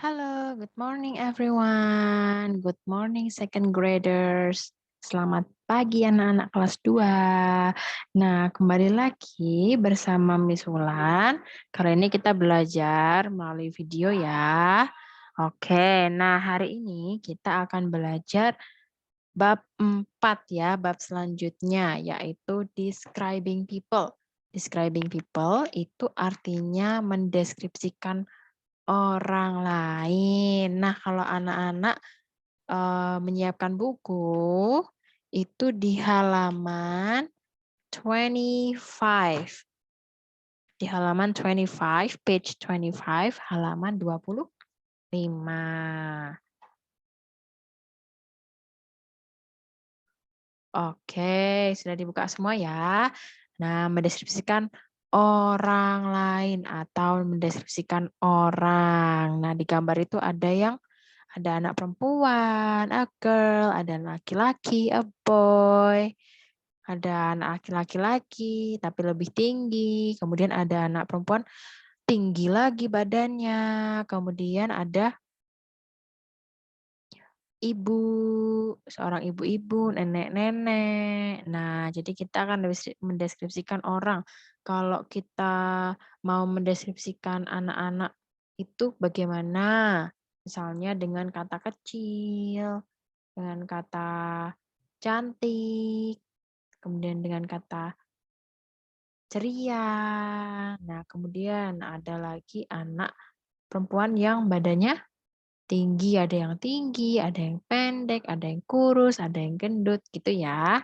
Halo, good morning everyone. Good morning second graders. Selamat pagi anak-anak kelas 2. Nah, kembali lagi bersama Miss Wulan. Kali ini kita belajar melalui video ya. Oke, nah hari ini kita akan belajar bab 4 ya, bab selanjutnya yaitu describing people. Describing people itu artinya mendeskripsikan orang lain. Nah, kalau anak-anak menyiapkan buku, itu di halaman 25. Di halaman 25, page 25, halaman 25. Oke, sudah dibuka semua ya. Nah, mendeskripsikan orang lain atau mendeskripsikan orang. Nah, di gambar itu ada anak perempuan, a girl, ada laki-laki, a boy, ada anak laki-laki tapi lebih tinggi, kemudian ada anak perempuan tinggi lagi badannya, kemudian ada ibu, seorang ibu-ibu, nenek-nenek. Nah, jadi kita akan mendeskripsikan orang. Kalau kita mau mendeskripsikan anak-anak itu bagaimana? Misalnya dengan kata kecil, dengan kata cantik, kemudian dengan kata ceria. Nah, kemudian ada lagi anak perempuan yang badannya tinggi, ada yang tinggi, ada yang pendek, ada yang kurus, ada yang gendut, gitu ya.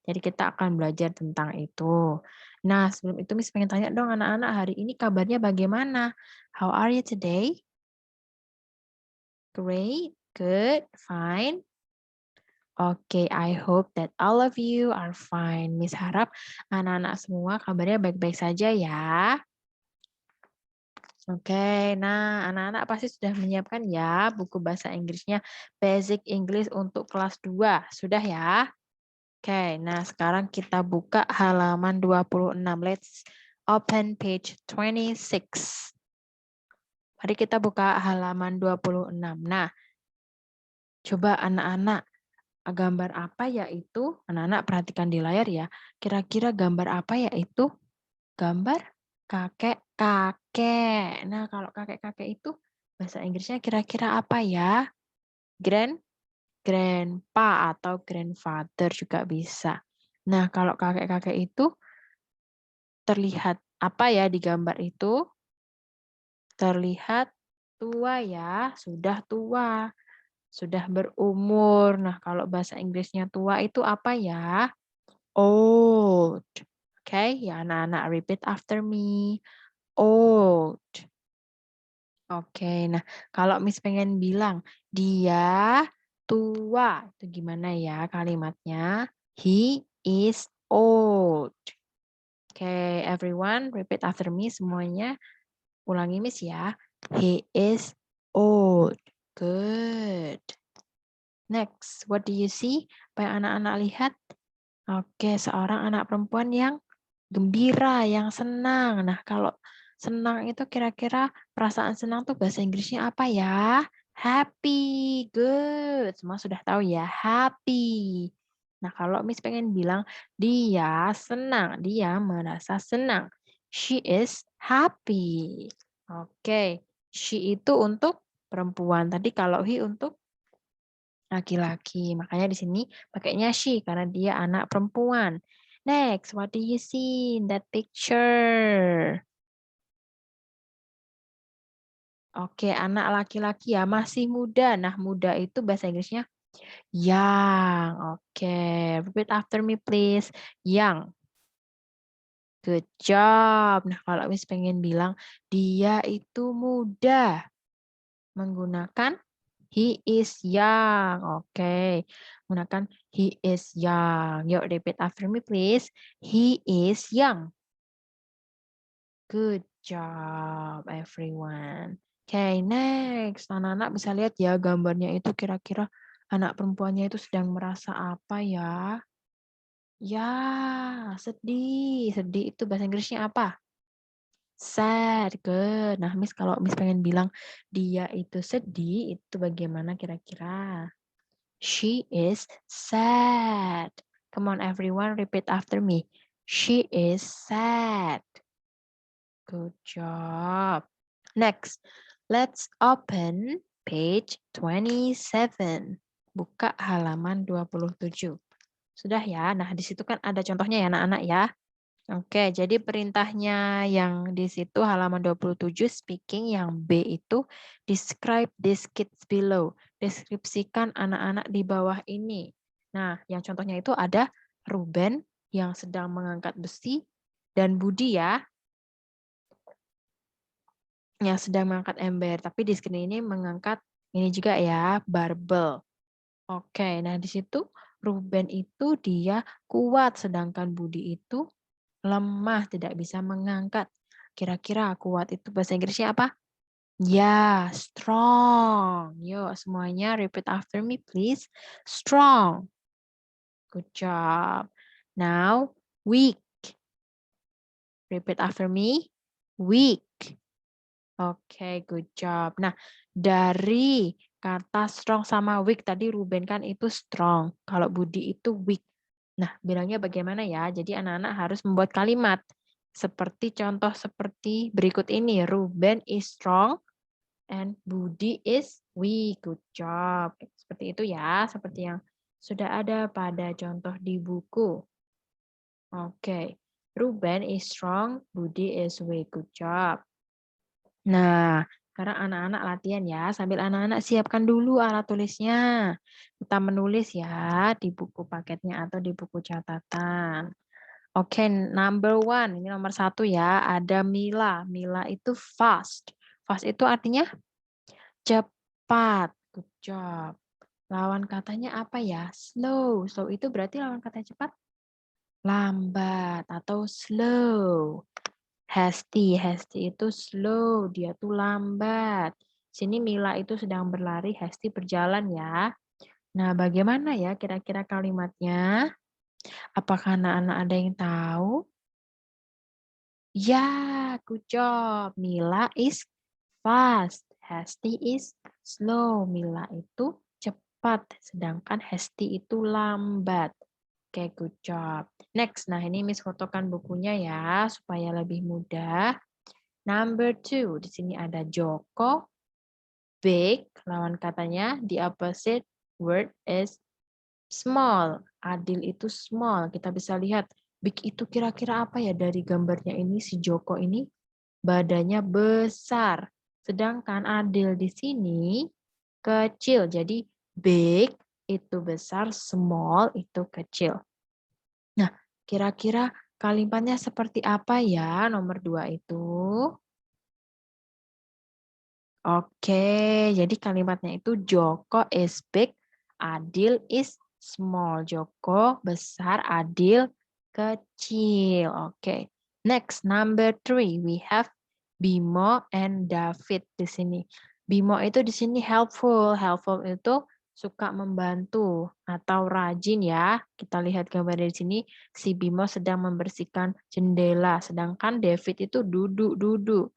Jadi kita akan belajar tentang itu. Nah, sebelum itu Miss pengen tanya dong anak-anak, hari ini kabarnya bagaimana? How are you today? Great, good, fine. Oke, I hope that all of you are fine. Miss harap anak-anak semua kabarnya baik-baik saja ya. Oke, nah anak-anak pasti sudah menyiapkan ya buku bahasa Inggrisnya Basic English untuk kelas 2. Sudah ya? Oke, nah sekarang kita buka halaman 26. Let's open page 26. Mari kita buka halaman 26. Nah, coba anak-anak, gambar apa ya itu? Anak-anak perhatikan di layar ya. Kira-kira gambar apa ya itu? Gambar kakek-kakek. Nah, kalau kakek-kakek itu bahasa Inggrisnya kira-kira apa ya? Grandpa atau grandfather juga bisa. Nah, kalau kakek-kakek itu terlihat apa ya di gambar itu? Terlihat tua ya, sudah tua, sudah berumur. Nah, kalau bahasa Inggrisnya tua itu apa ya? Old. Oke, ya anak-anak repeat after me. Old. Oke, nah kalau Miss pengen bilang dia tua, itu gimana ya kalimatnya? He is old. Oke, everyone repeat after me semuanya. Ulangi Miss ya. He is old. Good. Next, what do you see? Apa yang anak-anak lihat? Oke, seorang anak perempuan yang gembira, yang senang. Nah, kalau senang itu kira-kira perasaan senang tuh bahasa Inggrisnya apa ya? Happy. Good. Semua sudah tahu ya, happy. Nah, kalau Miss pengen bilang dia senang, dia merasa senang. She is happy. Oke, she itu untuk perempuan. Tadi kalau he untuk laki-laki. Makanya di sini pakainya she karena dia anak perempuan. Next, what do you see in that picture? Oke, anak laki-laki ya, masih muda. Nah, muda itu bahasa Inggrisnya young. Oke, repeat after me please. Young. Good job. Nah, kalau Miss pengen bilang dia itu muda, menggunakan he is young. Oke. Gunakan he is young. Yuk repeat after me please. He is young. Good job everyone. Oke, next. Anak-anak bisa lihat ya gambarnya itu kira-kira anak perempuannya itu sedang merasa apa ya? Ya, sedih. Sedih itu bahasa Inggrisnya apa? Sad. Good. Nah, Miss kalau Miss pengen bilang dia itu sedih, itu bagaimana kira-kira? She is sad. Come on everyone, repeat after me. She is sad. Good job. Next, let's open page 27. Buka halaman 27. Sudah ya? Nah, di situ kan ada contohnya ya anak-anak ya. Oke, jadi perintahnya yang di situ halaman 27 speaking, yang B itu describe these kids below. Deskripsikan anak-anak di bawah ini. Nah, yang contohnya itu ada Ruben yang sedang mengangkat besi dan Budi ya yang sedang mengangkat ember. Tapi di sini ini mengangkat ini juga ya, barbel. Oke, nah di situ Ruben itu dia kuat sedangkan Budi itu lemah, tidak bisa mengangkat. Kira-kira kuat itu bahasa Inggrisnya apa? Ya, strong. Yuk, semuanya repeat after me, please. Strong. Good job. Now, weak. Repeat after me. Weak. Oke, good job. Nah, dari kata strong sama weak, tadi Ruben kan itu strong. Kalau Budi itu weak. Nah, bilangnya bagaimana ya? Jadi anak-anak harus membuat kalimat. Seperti contoh seperti berikut ini. Ruben is strong and Budi is weak. Good job. Seperti itu ya. Seperti yang sudah ada pada contoh di buku. Oke. Ruben is strong, Budi is weak. Good job. Nah, sekarang anak-anak latihan ya. Sambil anak-anak siapkan dulu alat tulisnya. Kita menulis ya di buku paketnya atau di buku catatan. Oke, number one. Ini nomor 1 ya. Ada Mila. Mila itu fast. Fast itu artinya cepat. Good job. Lawan katanya apa ya? Slow. Slow itu berarti lawan kata cepat? Lambat atau slow. Hasty. Hasty itu slow. Dia tuh lambat. Sini Mila itu sedang berlari, Hasty berjalan ya. Nah, bagaimana ya kira-kira kalimatnya? Apakah anak-anak ada yang tahu? Ya, good job. Mila is fast. Hasty is slow. Mila itu cepat, sedangkan Hasty itu lambat. Oke, good job. Next, nah ini Miss fotokan bukunya ya, supaya lebih mudah. Number 2, di sini ada Joko, big, lawan katanya, the opposite word is small. Adil itu small. Kita bisa lihat big itu kira-kira apa ya dari gambarnya ini si Joko ini badannya besar. Sedangkan Adil di sini kecil. Jadi big itu besar, small itu kecil. Nah, kira-kira kalimatnya seperti apa ya nomor 2 itu? Oke, jadi kalimatnya itu Joko is big, Adil is small. Joko besar, Adil kecil. Oke. Next, number 3, we have Bimo and David di sini. Bimo itu di sini helpful. Helpful itu suka membantu atau rajin ya. Kita lihat gambar di sini, si Bimo sedang membersihkan jendela, sedangkan David itu duduk-duduk.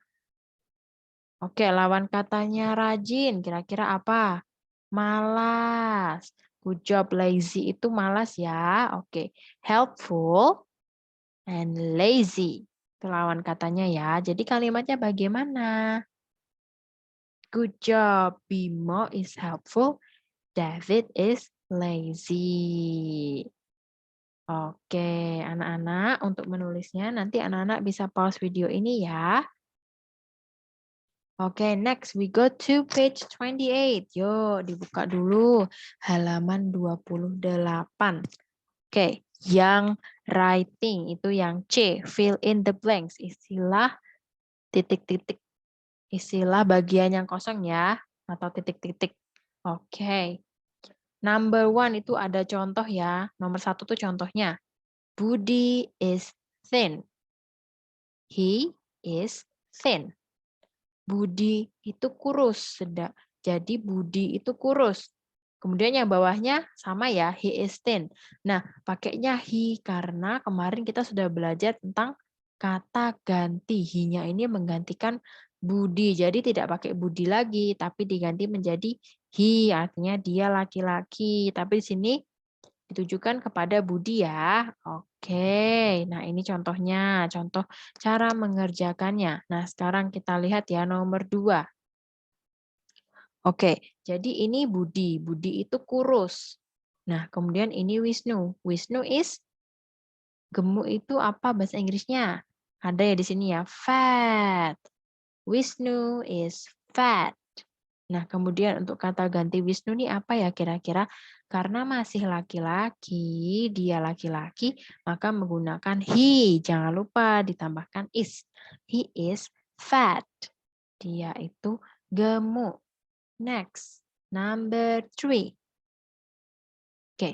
Oke, lawan katanya rajin, kira-kira apa? Malas. Good job, lazy itu malas ya. Oke, helpful and lazy. Itu lawan katanya ya. Jadi kalimatnya bagaimana? Good job, Bimo is helpful, David is lazy. Oke, anak-anak untuk menulisnya nanti anak-anak bisa pause video ini ya. Oke, next we go to page 28. Yuk, dibuka dulu halaman 28. Oke, yang writing itu yang C, fill in the blanks, istilah titik-titik, istilah bagian yang kosong ya, atau titik-titik. Oke, number 1 itu ada contoh ya, nomor 1 tuh contohnya. Budi is thin. He is thin. Budi itu kurus. Jadi Budi itu kurus. Kemudian yang bawahnya sama ya, he is thin. Nah, pakainya he karena kemarin kita sudah belajar tentang kata ganti. He-nya ini menggantikan Budi. Jadi tidak pakai Budi lagi, tapi diganti menjadi he, artinya dia laki-laki. Tapi di sini ditujukan kepada Budi ya. Oke, nah ini contohnya, contoh cara mengerjakannya. Nah sekarang kita lihat ya nomor 2. Oke, jadi ini Budi. Budi itu kurus. Nah kemudian ini Wisnu. Wisnu is gemuk itu apa bahasa Inggrisnya? Ada ya di sini ya, fat. Wisnu is fat. Nah, kemudian untuk kata ganti Wisnu ini apa ya kira-kira? Karena masih laki-laki, dia laki-laki, maka menggunakan he. Jangan lupa ditambahkan is. He is fat. Dia itu gemuk. Next, number 3. Oke,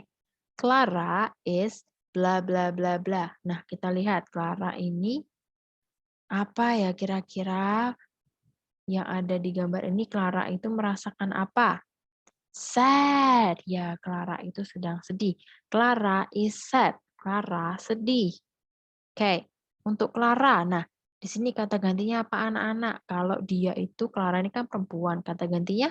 Clara is bla bla bla bla. Nah, kita lihat Clara ini apa ya kira-kira yang ada di gambar ini. Clara itu merasakan apa? Sad. Ya, Clara itu sedang sedih. Clara is sad. Clara sedih. Oke, untuk Clara. Nah, di sini kata gantinya apa anak-anak? Kalau dia itu, Clara ini kan perempuan. Kata gantinya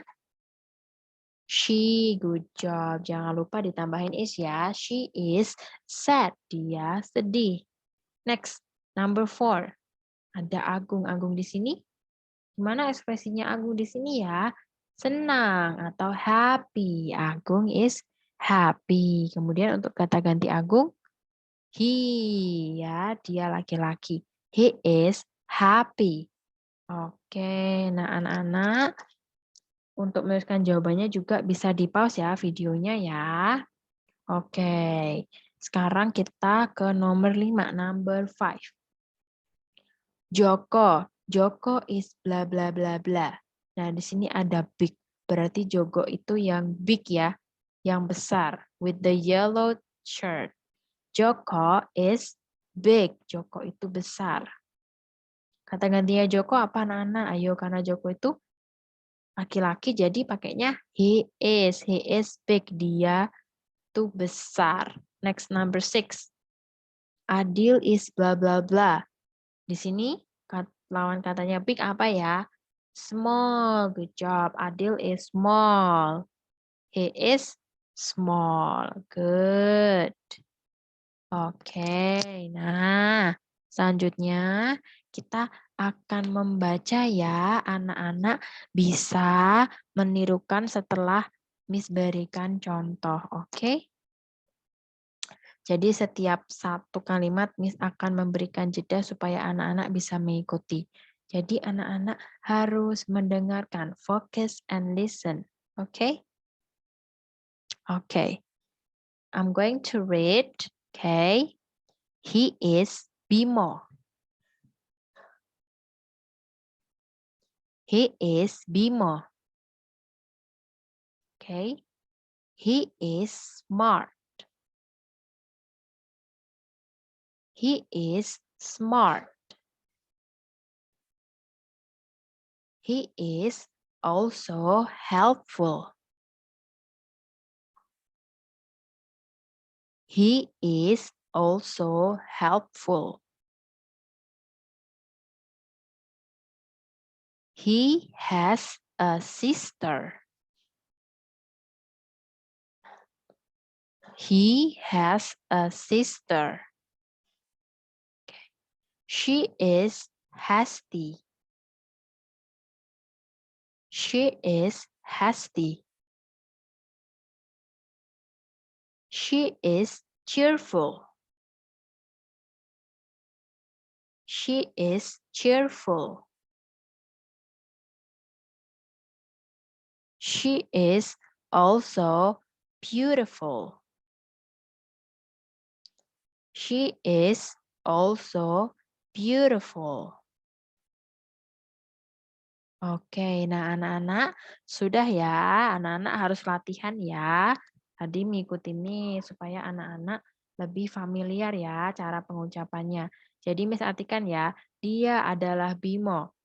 she. Good job. Jangan lupa ditambahin is ya. She is sad. Dia sedih. Next, number 4. Ada Agung. Agung di sini. Gimana ekspresinya Agung di sini ya? Senang atau happy. Agung is happy. Kemudian untuk kata ganti Agung, he ya, dia laki-laki. He is happy. Oke, nah anak-anak untuk menuliskan jawabannya juga bisa di-pause ya videonya ya. Oke, sekarang kita ke nomor 5, number 5. Joko. Joko is bla bla bla bla. Nah, di sini ada big. Berarti Joko itu yang big ya, yang besar. With the yellow shirt. Joko is big. Joko itu besar. Kata gantinya Joko apa anak-anak? Ayo, karena Joko itu laki-laki jadi pakainya he is. He is big. Dia itu besar. Next, number 6. Adil is bla bla bla. Di sini lawan katanya big apa ya? Small. Good job. Adil is small. He is small. Good. Oke. Nah, selanjutnya kita akan membaca ya. Anak-anak bisa menirukan setelah Miss berikan contoh. Oke. Jadi setiap satu kalimat Miss akan memberikan jeda supaya anak-anak bisa mengikuti. Jadi anak-anak harus mendengarkan, focus and listen. Okay? Okay. I'm going to read. Okay. He is Bimo. He is Bimo. Okay. He is smart. He is smart. He is also helpful. He is also helpful. He has a sister. He has a sister. She is hasty. She is hasty. She is cheerful. She is cheerful. She is also beautiful. She is also beautiful. Oke, nah anak-anak sudah ya, anak-anak harus latihan ya. Tadi mengikuti ini supaya anak-anak lebih familiar ya cara pengucapannya. Jadi Miss artikan ya, dia adalah Bimo.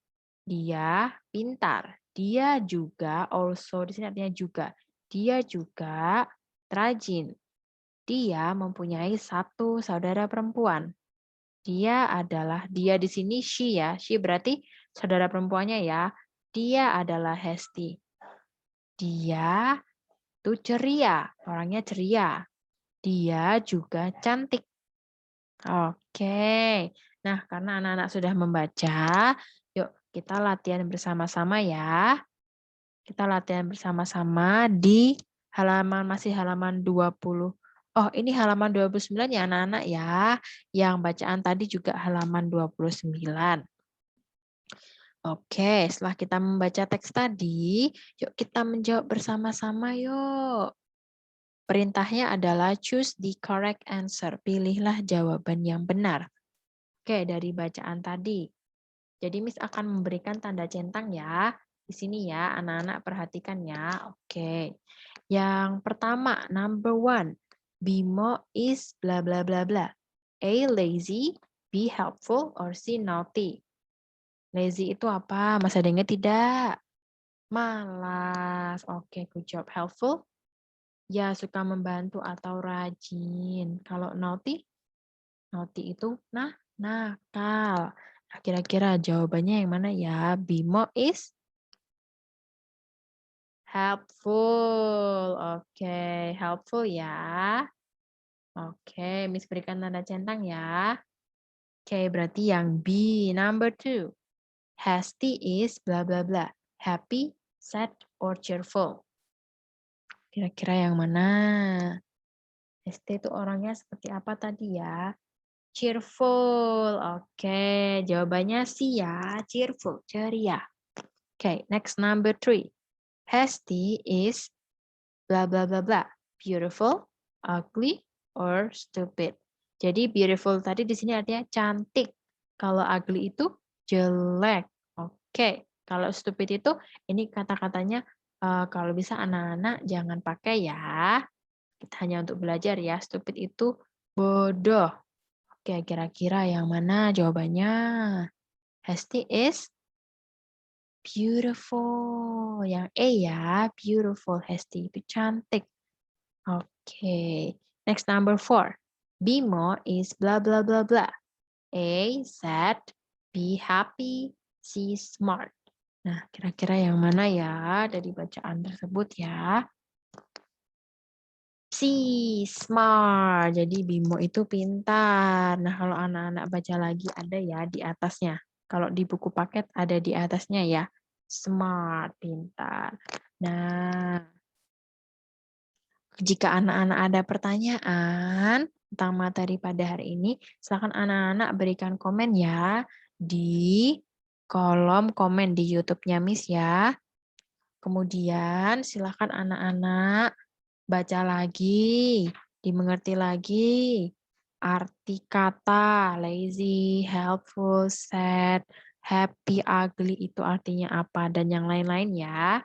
Dia pintar. Dia juga also di sini artinya juga. Dia juga rajin. Dia mempunyai satu saudara perempuan. Dia adalah, dia di sini she ya. She berarti saudara perempuannya ya. Dia adalah Hesti. Dia tuh ceria, orangnya ceria. Dia juga cantik. Oke. Nah, karena anak-anak sudah membaca, yuk kita latihan bersama-sama ya. Kita latihan bersama-sama di masih halaman 20. Oh, ini halaman 29 ya anak-anak ya. Yang bacaan tadi juga halaman 29. Oke, setelah kita membaca teks tadi, yuk kita menjawab bersama-sama yuk. Perintahnya adalah choose the correct answer. Pilihlah jawaban yang benar. Oke, dari bacaan tadi. Jadi Miss akan memberikan tanda centang ya. Di sini ya, anak-anak perhatikan ya. Oke. Yang pertama, number 1. Bimo is bla bla bla bla. A, lazy, B, helpful, or C, naughty. Lazy itu apa? Masih ada ingat tidak? Malas. Oke, good job. Helpful? Ya, suka membantu atau rajin. Kalau naughty? Naughty itu nakal. Nah, kira-kira jawabannya yang mana ya? Bimo is helpful. Oke, helpful ya. Oke, Miss berikan tanda centang ya. Oke, berarti yang B, number 2. Hasty is bla bla bla. Happy, sad, or cheerful. Kira-kira yang mana? Hasty itu orangnya seperti apa tadi ya? Cheerful. Oke, jawabannya sih ya. Cheerful, ceria. Oke, next number 3. Hasty is bla bla bla bla. Beautiful, ugly, or stupid. Jadi beautiful tadi di sini artinya cantik. Kalau ugly itu jelek. Oke, kalau stupid itu ini kata-katanya kalau bisa anak-anak jangan pakai ya. Kita hanya untuk belajar ya. Stupid itu bodoh. Oke, kira-kira yang mana jawabannya? Hesti is beautiful. Yang E ya, beautiful. Hesti itu cantik. Oke. Next number 4. Bimo is blah blah blah blah. A, sad. B, happy. C, smart. Nah, kira-kira yang mana ya dari bacaan tersebut ya? C, smart. Jadi Bimo itu pintar. Nah, kalau anak-anak baca lagi ada ya di atasnya. Kalau di buku paket ada di atasnya ya. Smart, pintar. Nah, jika anak-anak ada pertanyaan tentang materi pada hari ini, silakan anak-anak berikan komen ya di kolom komen di YouTube-nya Miss ya. Kemudian silakan anak-anak baca lagi, dimengerti lagi arti kata lazy, helpful, sad, happy, ugly itu artinya apa dan yang lain-lain ya.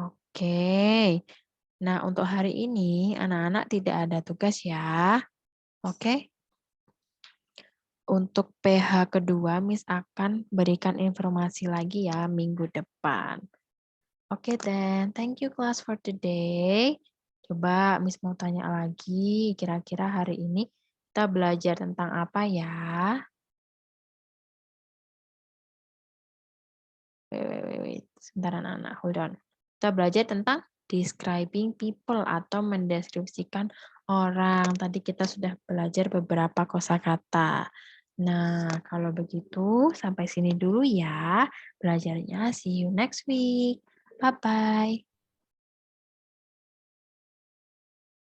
Oke. Nah, untuk hari ini anak-anak tidak ada tugas ya. Oke. Untuk PH kedua Miss akan berikan informasi lagi ya minggu depan. Oke, then thank you class for today. Coba Miss mau tanya lagi, kira-kira hari ini kita belajar tentang apa ya? Wait. Sebentar anak-anak, hold on. Kita belajar tentang describing people atau mendeskripsikan orang. Tadi kita sudah belajar beberapa kosakata. Nah, kalau begitu sampai sini dulu ya belajarnya. See you next week. Bye-bye.